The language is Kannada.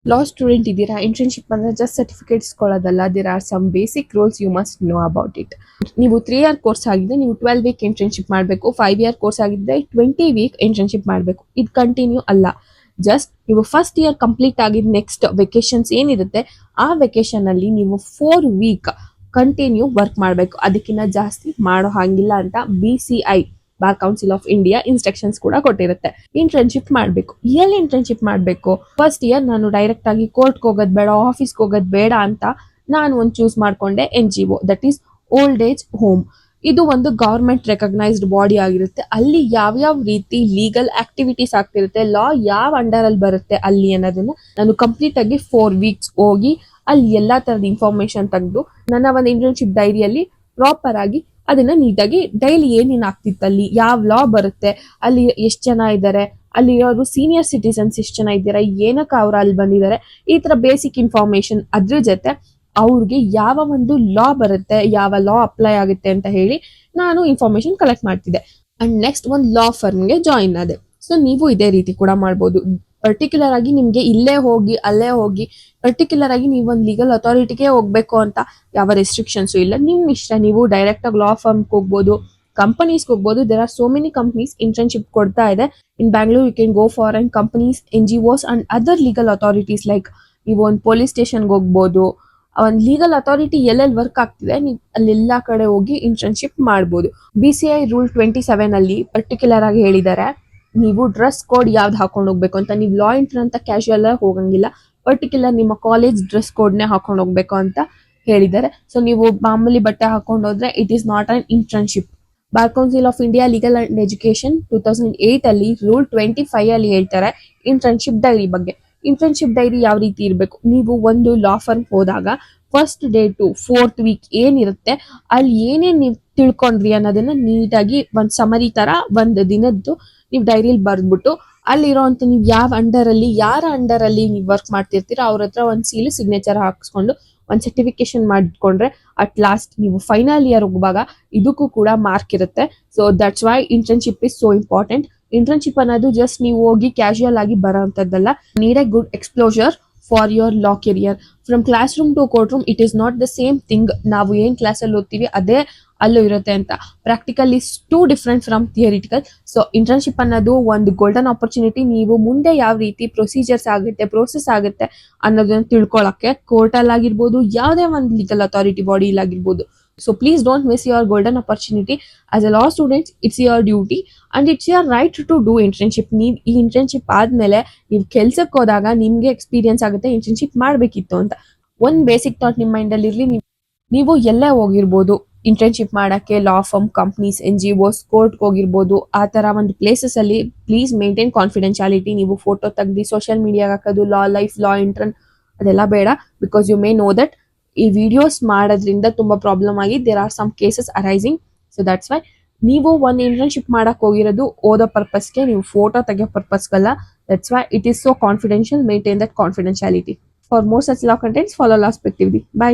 ಲಾ ಸ್ಟೂಡೆಂಟ್ ಇದ್ದೀರಾ, ಇಂಟರ್ನ್ಶಿಪ್ ಅಂದ್ರೆ ಜಸ್ಟ್ ಸರ್ಟಿಫಿಕೇಟ್ ಇಸ್ಕೊಳ್ಳೋದಲ್ಲ. There are some basic rules you must know about it. ನೀವು 3 year ಕೋರ್ಸ್ ಆಗಿದ್ರೆ ನೀವು 12 week ಇಂಟರ್ನ್ಶಿಪ್ ಮಾಡಬೇಕು. 5 year ಕೋರ್ಸ್ ಆಗಿದ್ರೆ 20 week ಇಂಟರ್ನ್ಶಿಪ್ ಮಾಡಬೇಕು. ಇದು ಕಂಟಿನ್ಯೂ ಅಲ್ಲ. ಜಸ್ಟ್ ನೀವು ಫಸ್ಟ್ ಇಯರ್ ಕಂಪ್ಲೀಟ್ ಆಗಿದ್ ನೆಕ್ಸ್ಟ್ ವೆಕೇಶನ್ಸ್ ಏನಿರುತ್ತೆ ಆ ವೆಕೇಶನ್ ಅಲ್ಲಿ ನೀವು 4 week ಕಂಟಿನ್ಯೂ ವರ್ಕ್ ಮಾಡಬೇಕು. ಅದಕ್ಕಿಂತ ಜಾಸ್ತಿ ಮಾಡೋ ಹಾಗಿಲ್ಲ ಅಂತ BCI, bar council of India, instructions ಕೂಡ ಕೊಟ್ಟಿರುತ್ತೆ. ಇಂಟರ್ನ್ಶಿಪ್ ಮಾಡಬೇಕು. ಎಲ್ಲಿ ಇಂಟರ್ನ್ಶಿಪ್ ಮಾಡಬೇಕು? ಫಸ್ಟ್ ಇಯರ್ ನಾನು ಡೈರೆಕ್ಟ್ ಆಗಿ ಕೋರ್ಟ್ಗೆ ಹೋಗೋದು ಬೇಡ, ಆಫೀಸ್ಗೆ ಹೋಗೋದು ಬೇಡ ಅಂತ ನಾನು ಒಂದು ಚೂಸ್ ಮಾಡ್ಕೊಂಡೆ NGO, that is old age home. ಇದು ಒಂದು ಗವರ್ಮೆಂಟ್ ರೆಕಗ್ನೈಸ್ಡ್ ಬಾಡಿ ಆಗಿರುತ್ತೆ. ಅಲ್ಲಿ ಯಾವ್ಯಾವ ರೀತಿ ಲೀಗಲ್ ಆಕ್ಟಿವಿಟೀಸ್ ಆಗ್ತಿರುತ್ತೆ, ಲಾ ಯಾವ ಅಂಡರ್ ಅಲ್ಲಿ ಬರುತ್ತೆ ಅಲ್ಲಿ ಅನ್ನೋದನ್ನ ನಾನು ಕಂಪ್ಲೀಟ್ ಆಗಿ 4 weeks ಹೋಗಿ ಅಲ್ಲಿ ಎಲ್ಲಾ ತರದ ಇನ್ಫಾರ್ಮೇಶನ್ ತೆಗೆದು ನನ್ನ ಒಂದು ಇಂಟರ್ನ್ಶಿಪ್ ಡೈರಿಯಲ್ಲಿ ಪ್ರಾಪರ್ ಆಗಿ ಅದನ್ನ ನೀಟಾಗಿ ಡೈಲಿ ಏನೇನ್ ಆಗ್ತಿತ್ತು, ಅಲ್ಲಿ ಯಾವ ಲಾ ಬರುತ್ತೆ, ಅಲ್ಲಿ ಎಷ್ಟು ಜನ ಇದ್ದಾರೆ, ಅಲ್ಲಿ ಇರೋರು ಸೀನಿಯರ್ ಸಿಟಿಸನ್ಸ್ ಎಷ್ಟು ಜನ ಇದ್ದಾರೆ, ಏನಕ್ಕೆ ಅವ್ರು ಅಲ್ಲಿ ಬಂದಿದ್ದಾರೆ, ಈ ತರ ಬೇಸಿಕ್ ಇನ್ಫಾರ್ಮೇಶನ್. ಅದ್ರ ಜೊತೆ ಅವ್ರಿಗೆ ಯಾವ ಒಂದು ಲಾ ಬರುತ್ತೆ, ಯಾವ ಲಾ ಅಪ್ಲೈ ಆಗುತ್ತೆ ಅಂತ ಹೇಳಿ ನಾನು ಇನ್ಫಾರ್ಮೇಶನ್ ಕಲೆಕ್ಟ್ ಮಾಡ್ತಿದ್ದೆ. ಅಂಡ್ ನೆಕ್ಸ್ಟ್ ಒಂದು ಲಾ ಫರ್ಮ್ಗೆ ಜಾಯಿನ್ ಆದೆ. ಸೊ ನೀವು ಇದೇ ರೀತಿ ಕೂಡ ಮಾಡ್ಬೋದು. ಪರ್ಟಿಕ್ಯುಲರ್ ಆಗಿ ನಿಮ್ಗೆ ಇಲ್ಲೇ ಹೋಗಿ ಅಲ್ಲೇ ಹೋಗಿ ಪರ್ಟಿಕ್ಯುಲರ್ ಆಗಿ ನೀವು ಒಂದು ಲೀಗಲ್ ಅಥಾರಿಟಿಗೆ ಹೋಗ್ಬೇಕು ಅಂತ ಯಾವ ರೆಸ್ಟ್ರಿಕ್ಷನ್ಸ್ ಇಲ್ಲ. ನಿಮ್ ಇಷ್ಟ. ನೀವು ಡೈರೆಕ್ಟ್ ಆಗಿ ಲಾ ಫರ್ಮ್ಗೆ ಹೋಗ್ಬೋದು, ಕಂಪನೀಸ್ಗೆ ಹೋಗ್ಬೋದು. There are so many companies internship ಕೊಡ್ತಾ ಇದೆ. In Bangalore you can go for and companies, NGOs and other legal authorities. Like ನೀವು ಒಂದು ಪೊಲೀಸ್ ಸ್ಟೇಷನ್ಗೆ ಹೋಗ್ಬೋದು. ಒಂದು ಲೀಗಲ್ ಅಥಾರಿಟಿ ಎಲ್ಲೆಲ್ಲಿ ವರ್ಕ್ ಆಗ್ತಿದೆ ನೀವು ಅಲ್ಲೆಲ್ಲಾ ಕಡೆ ಹೋಗಿ ಇಂಟರ್ನ್ಶಿಪ್ ಮಾಡ್ಬೋದು. BCI ರೂಲ್ 27 ಅಲ್ಲಿ ಪರ್ಟಿಕ್ಯುಲರ್ ಆಗಿ ಹೇಳಿದ್ದಾರೆ ನೀವು ಡ್ರೆಸ್ ಕೋಡ್ ಯಾವ್ದು ಹಾಕೊಂಡು ಹೋಗ್ಬೇಕು ಅಂತ. ನೀವು ಲಾ ಇಂಟರ್ ಅಂತ ಕ್ಯಾಶುಯಲ್ ಹೋಗಂಗಿಲ್ಲ. ಪರ್ಟಿಕ್ಯುಲರ್ ನಿಮ್ಮ ಕಾಲೇಜ್ ಡ್ರೆಸ್ ಕೋಡ್ನೇ ಹಾಕೊಂಡು ಹೋಗ್ಬೇಕು ಅಂತ ಹೇಳಿದ್ದಾರೆ. ಸೊ ನೀವು ಮಾಮೂಲಿ ಬಟ್ಟೆ ಹಾಕೊಂಡು ಹೋದ್ರೆ it is not an internship. Bar council of India legal and education 2008 ಅಲ್ಲಿ ರೂಲ್ 25 ಅಲ್ಲಿ ಹೇಳ್ತಾರೆ ಇಂಟರ್ನ್ಶಿಪ್ ಡೈರಿ ಬಗ್ಗೆ. ಇಂಟರ್ನ್ಶಿಪ್ ಡೈರಿ ಯಾವ ರೀತಿ ಇರಬೇಕು? ನೀವು ಒಂದು ಲಾ ಫರ್ಮ್ ಹೋದಾಗ first day to 4th week ಏನಿರುತ್ತೆ ಅಲ್ಲಿ ಏನೇನ್ ನೀವು ತಿಳ್ಕೊಂಡ್ರಿ ಅನ್ನೋದನ್ನ ನೀಟಾಗಿ ಒಂದ್ ಸಮರಿ ತರ ಒಂದು ದಿನದ್ದು ನೀವು ಡೈರಿಯಲ್ಲಿ ಬರ್ದ್ಬಿಟ್ಟು ಅಲ್ಲಿರೋಂತ ನೀವು ಯಾವ ಅಂಡರ್ ಅಲ್ಲಿ ಯಾರ ಅಂಡರ್ ಅಲ್ಲಿ ನೀವು ವರ್ಕ್ ಮಾಡ್ತಿರ್ತೀರಾ ಅವ್ರ ಹತ್ರ ಒಂದು ಸೀಲು ಸಿಗ್ನೇಚರ್ ಹಾಕ್ಸ್ಕೊಂಡು ಒಂದು ಸರ್ಟಿಫಿಕೇಶನ್ ಮಾಡಿಟ್ಕೊಂಡ್ರೆ ಅಟ್ ಲಾಸ್ಟ್ ನೀವು ಫೈನಲ್ ಇಯರ್ ಹೋಗುವಾಗ ಇದಕ್ಕೂ ಕೂಡ ಮಾರ್ಕ್ ಇರುತ್ತೆ. So that's why internship is so important. Internship ಅನ್ನೋದು ಜಸ್ಟ್ ನೀವು ಹೋಗಿ ಕ್ಯಾಶುಯಲ್ ಆಗಿ ಬರೋಂಥದ್ದಲ್ಲ. Need a good exposure for your law career. From classroom to courtroom it is not the same thing. ನಾವು ಏನ್ ಕ್ಲಾಸಲ್ಲಿ ಓದ್ತೀವಿ ಅದೇ ಅಲ್ಲೂ ಇರುತ್ತೆ ಅಂತ. Practical is too different from theoretical. So internship ಅನ್ನೋದು ಒಂದು ಗೋಲ್ಡನ್ ಆಪರ್ಚುನಿಟಿ. ನೀವು ಮುಂದೆ ಯಾವ ರೀತಿ ಪ್ರೊಸೀಜರ್ಸ್ ಆಗುತ್ತೆ, ಪ್ರೋಸೆಸ್ ಆಗುತ್ತೆ ಅನ್ನೋದನ್ನ ತಿಳ್ಕೊಳಕ್ಕೆ ಕೋರ್ಟಲ್ಲಿ ಆಗಿರ್ಬೋದು, ಯಾವುದೇ ಒಂದು ಲೀಗಲ್ ಅಥಾರಿಟಿ ಬಾಡಿಯಲ್ಲಿ ಆಗಿರ್ಬೋದು. So please don't miss your golden opportunity. As a law student it's your duty and it's your right to do internship. ನೀವು ಈ ಇಂಟರ್ನ್ಶಿಪ್ ಆದ್ಮೇಲೆ ನೀವು ಕೆಲ್ಸಕ್ಕೆ ಹೋದಾಗ ನಿಮ್ಗೆ ಎಕ್ಸ್ಪೀರಿಯನ್ಸ್ ಆಗುತ್ತೆ ಇಂಟರ್ನ್ಶಿಪ್ ಮಾಡ್ಬೇಕಿತ್ತು ಅಂತ. ಒಂದ್ ಬೇಸಿಕ್ ಥಾಟ್ ನಿಮ್ಮ ಮೈಂಡ್ ಅಲ್ಲಿ ಇರ್ಲಿ. ನೀವು ಎಲ್ಲೇ ಹೋಗಿರ್ಬೋದು ಇಂಟರ್ನ್ಶಿಪ್ ಮಾಡಕ್ಕೆ, ಲಾ ಫರ್ಮ್, ಕಂಪ್ನೀಸ್, NGOs, ಕೋರ್ಟ್ಗೆ ಹೋಗಿರ್ಬೋದು. ಆ ತರ ಒಂದು ಪ್ಲೇಸಸ್ ಅಲ್ಲಿ ಪ್ಲೀಸ್ ಮೇಂಟೈನ್ ಕಾನ್ಫಿಡೆನ್ಶಿಯಾಲಿಟಿ. ನೀವು ಫೋಟೋ ತೆಗ್ದು ಸೋಷಿಯಲ್ ಮೀಡಿಯಾಗ ಹಾಕೋದು ಲಾ ಲೈಫ್, ಲಾ ಇಂಟರ್ನ್ ಅದೆಲ್ಲ ಬೇಡ. Because you may know that ಈ ವಿಡಿಯೋಸ್ ಮಾಡೋದ್ರಿಂದ ತುಂಬಾ ಪ್ರಾಬ್ಲಮ್ ಆಗಿ there are some cases arising. So that's why ನೀವು ಒಂದು ಇಂಟರ್ನ್ಶಿಪ್ ಮಾಡಕ್ ಹೋಗಿರೋದು ಓದೋ ಪರ್ಪಸ್ಗೆ, ನೀವು ಫೋಟೋ ತೆಗಿಯೋ ಪರ್ಪಸ್ಗಲ್ಲ. That's why it is so confidential. Maintain that confidentiality. For more such law contents follow law spectively. By.